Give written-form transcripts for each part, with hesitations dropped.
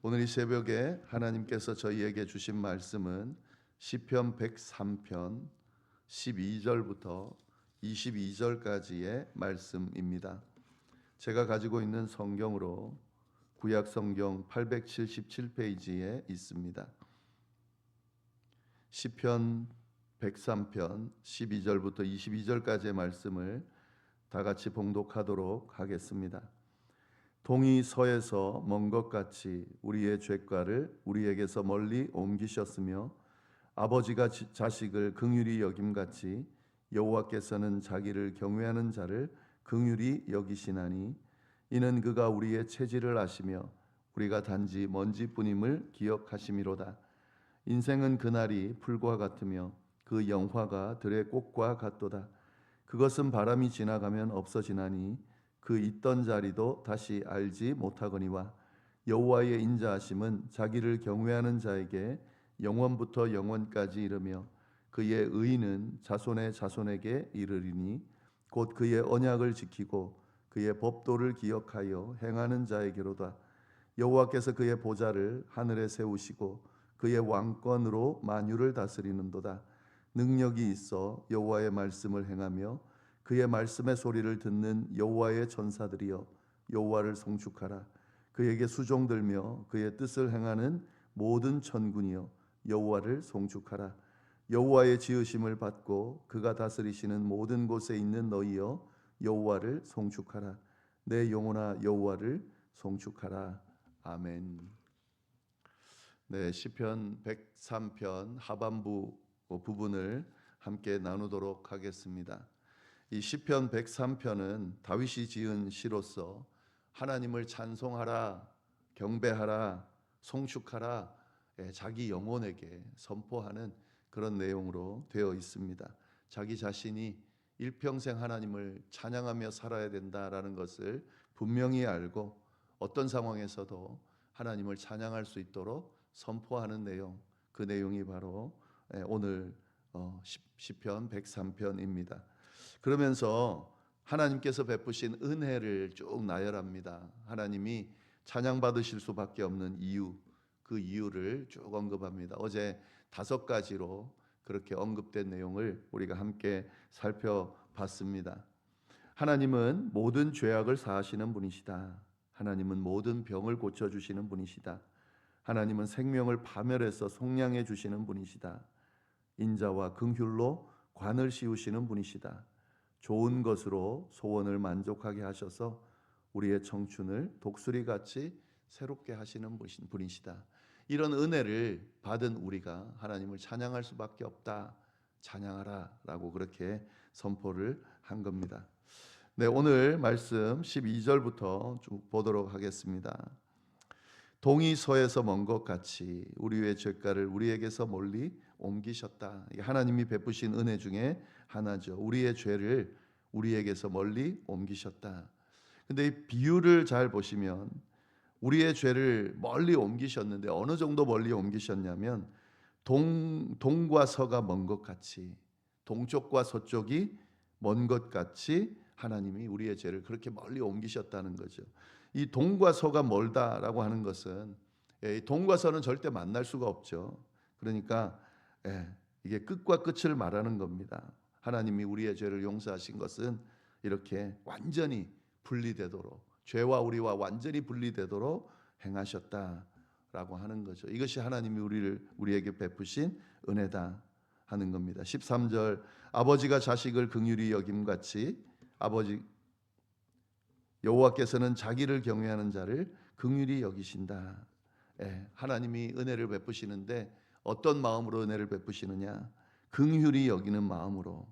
오늘 이 새벽에 하나님께서 저희에게 주신 말씀은 시편 103편 12절부터 22절까지의 말씀입니다. 제가 가지고 있는 성경으로 구약 성경 877페이지에 있습니다. 시편 103편 12절부터 22절까지의 말씀을 다 같이 봉독하도록 하겠습니다. 동이 서에서 먼 것 같이 우리의 죄가를 우리에게서 멀리 옮기셨으며 아버지가 자식을 긍휼히 여김같이 여호와께서는 자기를 경외하는 자를 긍휼히 여기시나니 이는 그가 우리의 체질을 아시며 우리가 단지 먼지뿐임을 기억하심이로다. 인생은 그날이 풀과 같으며 그 영화가 들의 꽃과 같도다. 그것은 바람이 지나가면 없어지나니 그 있던 자리도 다시 알지 못하거니와 여호와의 인자하심은 자기를 경외하는 자에게 영원부터 영원까지 이르며 그의 의는 자손의 자손에게 이르리니 곧 그의 언약을 지키고 그의 법도를 기억하여 행하는 자에게로다. 여호와께서 그의 보좌를 하늘에 세우시고 그의 왕권으로 만유를 다스리는도다. 능력이 있어 여호와의 말씀을 행하며 그의 말씀의 소리를 듣는 여호와의 전사들이여 여호와를 송축하라. 그에게 수종들며 그의 뜻을 행하는 모든 천군이여 여호와를 송축하라. 여호와의 지으심을 받고 그가 다스리시는 모든 곳에 있는 너희여 여호와를 송축하라. 내 영혼아 여호와를 송축하라. 아멘. 네, 시편 103편 하반부 부분을 함께 나누도록 하겠습니다. 이 시편 103편은 다윗이 지은 시로서 하나님을 찬송하라, 경배하라, 송축하라, 자기 영혼에게 선포하는 그런 내용으로 되어 있습니다. 자기 자신이 일평생 하나님을 찬양하며 살아야 된다라는 것을 분명히 알고 어떤 상황에서도 하나님을 찬양할 수 있도록 선포하는 내용, 그 내용이 바로 오늘 시편 103편입니다. 그러면서 하나님께서 베푸신 은혜를 쭉 나열합니다. 하나님이 찬양받으실 수밖에 없는 이유, 그 이유를 쭉 언급합니다. 어제 5가지로 그렇게 언급된 내용을 우리가 함께 살펴봤습니다. 하나님은 모든 죄악을 사하시는 분이시다. 하나님은 모든 병을 고쳐주시는 분이시다. 하나님은 생명을 파멸해서 속량해 주시는 분이시다. 인자와 긍휼로 관을 씌우시는 분이시다. 좋은 것으로 소원을 만족하게 하셔서 우리의 청춘을 독수리같이 새롭게 하시는 분이시다. 이런 은혜를 받은 우리가 하나님을 찬양할 수밖에 없다. 찬양하라 라고 그렇게 선포를 한 겁니다. 네, 오늘 말씀 12절부터 쭉 보도록 하겠습니다. 동이 서에서 먼 것 같이 우리의 죄가를 우리에게서 멀리 옮기셨다. 이게 하나님이 베푸신 은혜 중에 하나죠. 우리의 죄를 우리에게서 멀리 옮기셨다. 근데 이 비유를 잘 보시면 우리의 죄를 멀리 옮기셨는데 어느 정도 멀리 옮기셨냐면 동과 서가 먼 것 같이, 동쪽과 서쪽이 먼 것 같이 하나님이 우리의 죄를 그렇게 멀리 옮기셨다는 거죠. 이 동과 서가 멀다라고 하는 것은 동과 서는 절대 만날 수가 없죠. 그러니까 이게 끝과 끝을 말하는 겁니다. 하나님이 우리의 죄를 용서하신 것은 이렇게 완전히 분리되도록, 죄와 우리와 완전히 분리되도록 행하셨다라고 하는 거죠. 이것이 하나님이 우리에게 베푸신 은혜다 하는 겁니다. 13절 아버지가 자식을 긍휼히 여김같이 여호와께서는 자기를 경외하는 자를 긍휼히 여기신다. 하나님이 은혜를 베푸시는데 어떤 마음으로 은혜를 베푸시느냐? 긍휼히 여기는 마음으로,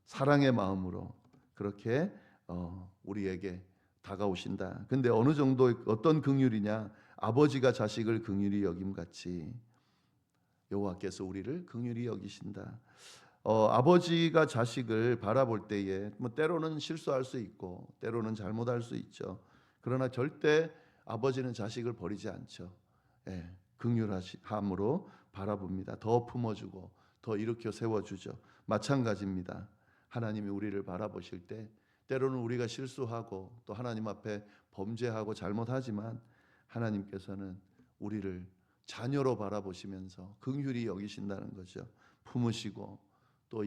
사랑의 마음으로 그렇게 우리에게 다가오신다. 근데 어느 정도 어떤 긍휼이냐? 아버지가 자식을 긍휼히 여김같이 여호와께서 우리를 긍휼히 여기신다. 아버지가 자식을 바라볼 때에 때로는 실수할 수 있고 때로는 잘못할 수 있죠. 그러나 절대 아버지는 자식을 버리지 않죠. 긍휼함으로 바라봅니다. 더 품어주고 더 일으켜 세워주죠. 마찬가지입니다. 하나님이 우리를 바라보실 때 때로는 우리가 실수하고 또 하나님 앞에 범죄하고 잘못하지만 하나님께서는 우리를 자녀로 바라보시면서 긍휼히 여기신다는 거죠. 품으시고 또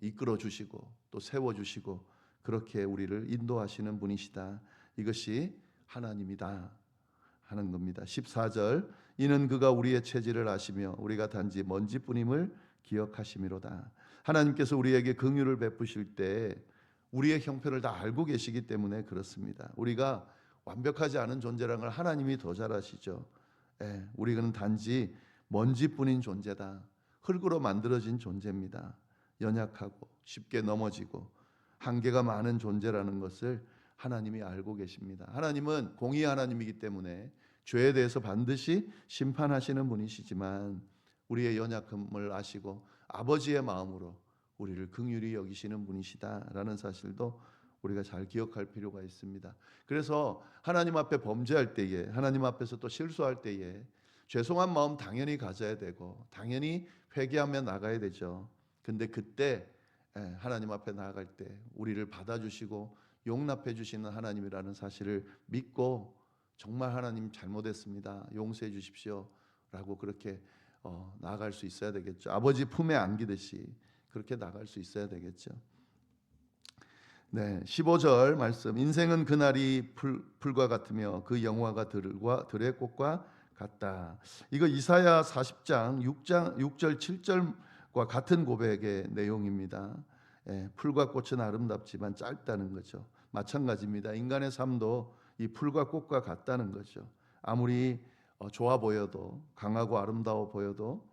이끌어 주시고 또 세워 주시고 그렇게 우리를 인도하시는 분이시다. 이것이 하나님이다 하는 겁니다. 14절 이는 그가 우리의 체질을 아시며 우리가 단지 먼지뿐임을 기억하심이로다. 하나님께서 우리에게 긍휼을 베푸실 때 우리의 형편을 다 알고 계시기 때문에 그렇습니다. 우리가 완벽하지 않은 존재라는 걸 하나님이 더 잘 아시죠. 우리는 단지 먼지뿐인 존재다. 흙으로 만들어진 존재입니다. 연약하고 쉽게 넘어지고 한계가 많은 존재라는 것을 하나님이 알고 계십니다. 하나님은 공의의 하나님이기 때문에 죄에 대해서 반드시 심판하시는 분이시지만 우리의 연약함을 아시고 아버지의 마음으로 우리를 긍휼히 여기시는 분이시다라는 사실도 우리가 잘 기억할 필요가 있습니다. 그래서 하나님 앞에 범죄할 때에 하나님 앞에서 또 실수할 때에 죄송한 마음 당연히 가져야 되고 당연히 회개하며 나가야 되죠. 근데 그때 하나님 앞에 나아갈 때 우리를 받아주시고 용납해 주시는 하나님이라는 사실을 믿고 정말 하나님 잘못했습니다. 용서해 주십시오 라고 그렇게 나아갈 수 있어야 되겠죠. 아버지 품에 안기듯이 그렇게 나갈 수 있어야 되겠죠. 네, 15절 말씀 인생은 그날이 풀과 같으며 그 영화가 들의 꽃과 같다. 이거 이사야 40장 6절 7절과 같은 고백의 내용입니다. 풀과 꽃은 아름답지만 짧다는 거죠. 마찬가지입니다. 인간의 삶도 이 풀과 꽃과 같다는 거죠. 아무리 좋아 보여도 강하고 아름다워 보여도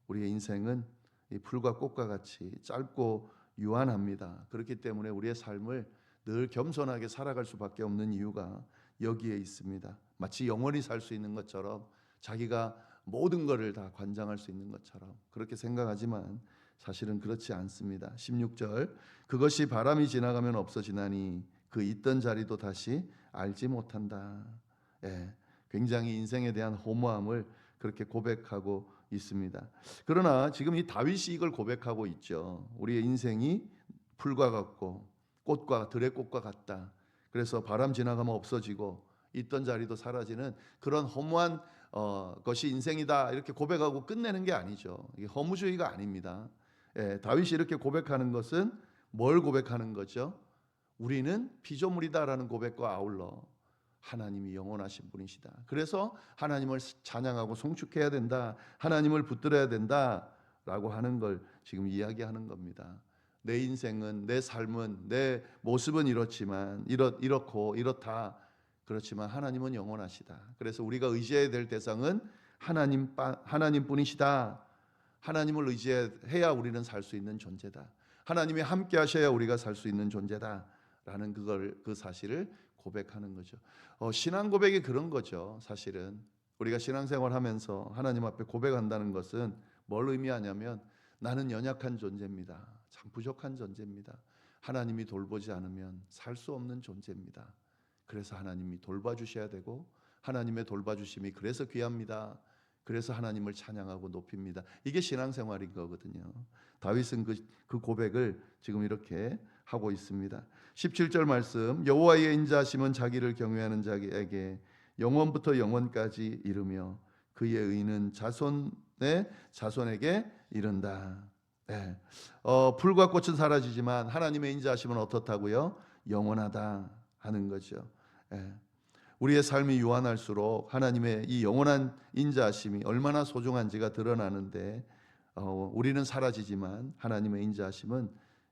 우리의 인생은 이 풀과 꽃과 같이 짧고 유한합니다. 그렇기 때문에 우리의 삶을 늘 겸손하게 살아갈 수밖에 없는 이유가 여기에 있습니다. 마치 영원히 살 수 있는 것처럼 자기가 모든 것을 다 관장할 수 있는 것처럼 그렇게 생각하지만 사실은 그렇지 않습니다. 16절 그것이 바람이 지나가면 없어지나니 그 있던 자리도 다시 알지 못한다. 굉장히 인생에 대한 허무함을 그렇게 고백하고 있습니다. 그러나 지금 이 다윗이 이걸 고백하고 있죠. 우리의 인생이 풀과 같고 꽃과 들의 꽃과 같다. 그래서 바람 지나가면 없어지고 있던 자리도 사라지는 그런 허무한 것이 인생이다 이렇게 고백하고 끝내는 게 아니죠. 이게 허무주의가 아닙니다. 다윗이 이렇게 고백하는 것은 뭘 고백하는 거죠? 우리는 피조물이다라는 고백과 아울러 하나님이 영원하신 분이시다. 그래서 하나님을 찬양하고 송축해야 된다. 하나님을 붙들어야 된다라고 하는 걸 지금 이야기하는 겁니다. 내 인생은 내 삶은 내 모습은 이렇지만 이렇고 이렇다. 그렇지만 하나님은 영원하시다. 그래서 우리가 의지해야 될 대상은 하나님뿐이시다. 하나님을 의지해야 우리는 살 수 있는 존재다. 하나님이 함께 하셔야 우리가 살 수 있는 존재다라는 그 사실을 고백하는 거죠. 신앙 고백이 그런 거죠. 사실은 우리가 신앙생활하면서 하나님 앞에 고백한다는 것은 뭘 의미하냐면 나는 연약한 존재입니다. 참 부족한 존재입니다. 하나님이 돌보지 않으면 살 수 없는 존재입니다. 그래서 하나님이 돌봐주셔야 되고 하나님의 돌봐주심이 그래서 귀합니다. 그래서 하나님을 찬양하고 높입니다. 이게 신앙생활인 거거든요. 다윗은 그 고백을 지금 이렇게 하고 있습니다. 17절 말씀 여호와의 인자하심은 자기를 경외하는 자에게 영원부터 영원까지 이르며 그의 의는 자손의 자손에게 이른다. 풀과 꽃은 사라지지만 하나님의 인자하심은 어떻다고요? 영원하다 하는 거죠. 우리의 삶이 유한할수록 하나님의 이 영원한 인자하심이 얼마나 소중한지가 드러나는데 우리는 사라지지만 하나님의 인자하심은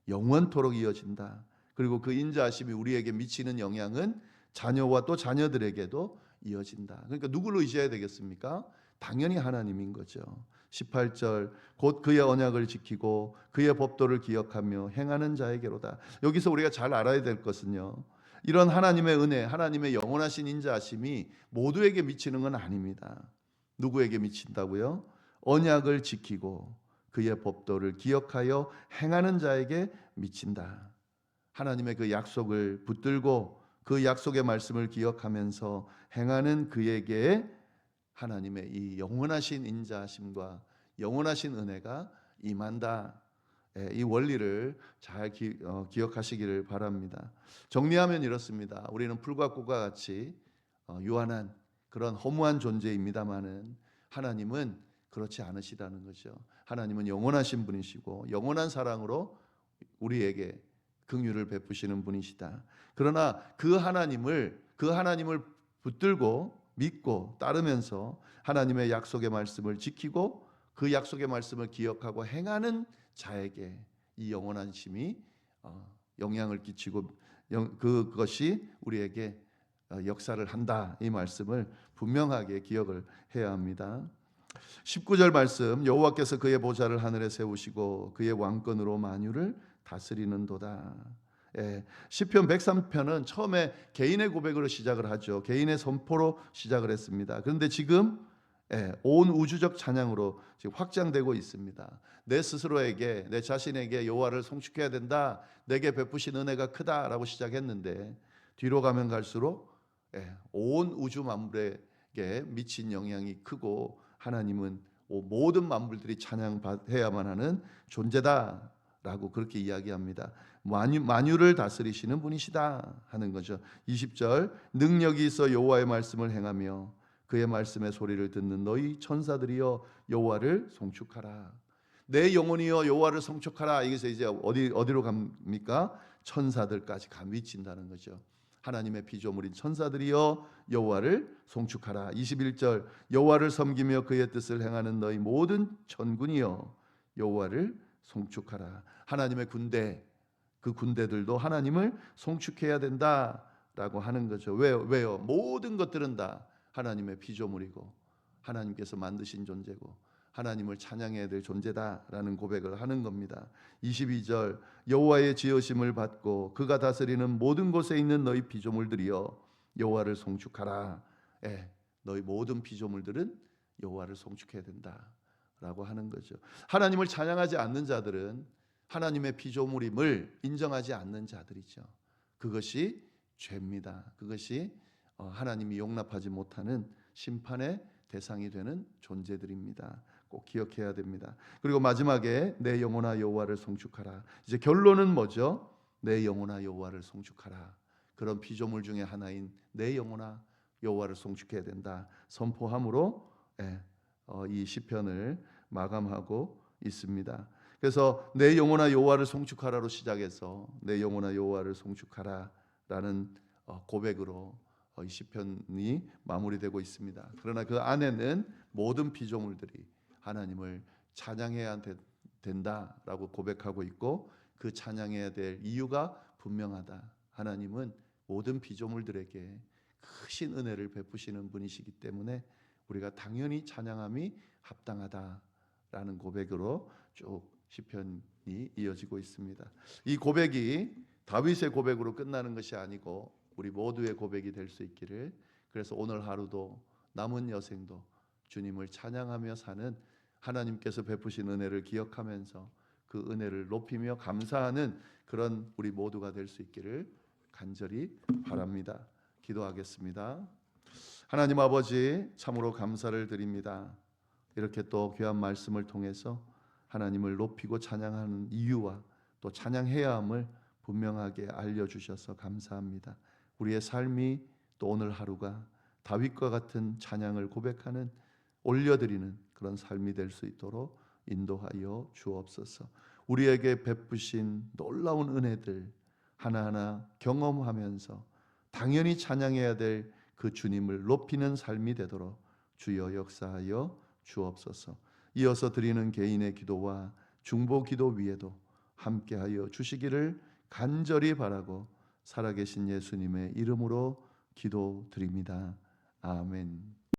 영원토록 이어진다. 그리고 그 인자하심이 우리에게 미치는 영향은 자녀와 또 자녀들에게도 이어진다. 그러니까 누구를 의지해야 되겠습니까? 당연히 하나님인 거죠. 18절 곧 그의 언약을 지키고 그의 법도를 기억하며 행하는 자에게로다. 여기서 우리가 잘 알아야 될 것은요. 이런 하나님의 은혜, 하나님의 영원하신 인자하심이 모두에게 미치는 건 아닙니다. 누구에게 미친다고요? 언약을 지키고 그의 법도를 기억하여 행하는 자에게 미친다. 하나님의 그 약속을 붙들고 그 약속의 말씀을 기억하면서 행하는 그에게 하나님의 이 영원하신 인자하심과 영원하신 은혜가 임한다. 이 원리를 잘 기억하시기를 바랍니다. 정리하면 이렇습니다. 우리는 풀과 꽃과 같이 유한한 그런 허무한 존재입니다마는 하나님은 그렇지 않으시다는 거죠. 하나님은 영원하신 분이시고 영원한 사랑으로 우리에게 긍휼을 베푸시는 분이시다. 그러나 그 하나님을 붙들고 믿고 따르면서 하나님의 약속의 말씀을 지키고 그 약속의 말씀을 기억하고 행하는 자에게 이 영원하심이 영향을 끼치고 그것이 우리에게 역사를 한다. 이 말씀을 분명하게 기억을 해야 합니다. 19절 말씀, 여호와께서 그의 보좌를 하늘에 세우시고 그의 왕권으로 만유를 다스리는도다. 시편 103편은 처음에 개인의 고백으로 시작을 하죠. 개인의 선포로 시작을 했습니다. 그런데 지금 온 우주적 찬양으로 지금 확장되고 있습니다. 내 스스로에게, 내 자신에게 여호와를 송축해야 된다. 내게 베푸신 은혜가 크다라고 시작했는데 뒤로 가면 갈수록 온 우주 만물에게 미친 영향이 크고 하나님은 모든 만물들이 찬양해야만 하는 존재다라고 그렇게 이야기합니다. 만유를 다스리시는 분이시다 하는 거죠. 20절, 능력이 있어 여호와의 말씀을 행하며 그의 말씀의 소리를 듣는 너희 천사들이여 여호와를 송축하라. 내 영혼이여 여호와를 송축하라. 여기서 이제 어디로 갑니까? 천사들까지 미친다는 거죠. 하나님의 피조물인 천사들이여 여호와를 송축하라. 21절, 여호와를 섬기며 그의 뜻을 행하는 너희 모든 천군이여 여호와를 송축하라. 하나님의 군대, 그 군대들도 하나님을 송축해야 된다라고 하는 거죠. 왜요? 모든 것들은 다 하나님의 피조물이고 하나님께서 만드신 존재고 하나님을 찬양해야 될 존재다라는 고백을 하는 겁니다. 22절, 여호와의 지으심을 받고 그가 다스리는 모든 곳에 있는 너희 피조물들이여 여호와를 송축하라. 너희 모든 피조물들은 여호와를 송축해야 된다라고 하는 거죠. 하나님을 찬양하지 않는 자들은 하나님의 피조물임을 인정하지 않는 자들이죠. 그것이 죄입니다. 그것이 하나님이 용납하지 못하는 심판의 대상이 되는 존재들입니다. 꼭 기억해야 됩니다. 그리고 마지막에 내 영혼아 여호와를 송축하라. 이제 결론은 뭐죠? 내 영혼아 여호와를 송축하라. 그런 피조물 중에 하나인 내 영혼아 여호와를 송축해야 된다 선포함으로 이 시편을 마감하고 있습니다. 그래서 내 영혼아 여호와를 송축하라로 시작해서 내 영혼아 여호와를 송축하라라는 고백으로 이 시편이 마무리되고 있습니다. 그러나 그 안에는 모든 피조물들이 하나님을 찬양해야 된다라고 고백하고 있고 그 찬양해야 될 이유가 분명하다. 하나님은 모든 피조물들에게 크신 은혜를 베푸시는 분이시기 때문에 우리가 당연히 찬양함이 합당하다라는 고백으로 쭉 시편이 이어지고 있습니다. 이 고백이 다윗의 고백으로 끝나는 것이 아니고 우리 모두의 고백이 될 수 있기를, 그래서 오늘 하루도 남은 여생도 주님을 찬양하며 사는 하나님께서 베푸신 은혜를 기억하면서 그 은혜를 높이며 감사하는 그런 우리 모두가 될 수 있기를 간절히 바랍니다. 기도하겠습니다. 하나님 아버지, 참으로 감사를 드립니다. 이렇게 또 귀한 말씀을 통해서 하나님을 높이고 찬양하는 이유와 또 찬양해야 함을 분명하게 알려주셔서 감사합니다. 우리의 삶이 또 오늘 하루가 다윗과 같은 찬양을 고백하는, 올려드리는 그런 삶이 될 수 있도록 인도하여 주옵소서. 우리에게 베푸신 놀라운 은혜들 하나하나 경험하면서 당연히 찬양해야 될 그 주님을 높이는 삶이 되도록 주여 역사하여 주옵소서. 이어서 드리는 개인의 기도와 중보 기도 위에도 함께하여 주시기를 간절히 바라고 살아계신 예수님의 이름으로 기도드립니다. 아멘.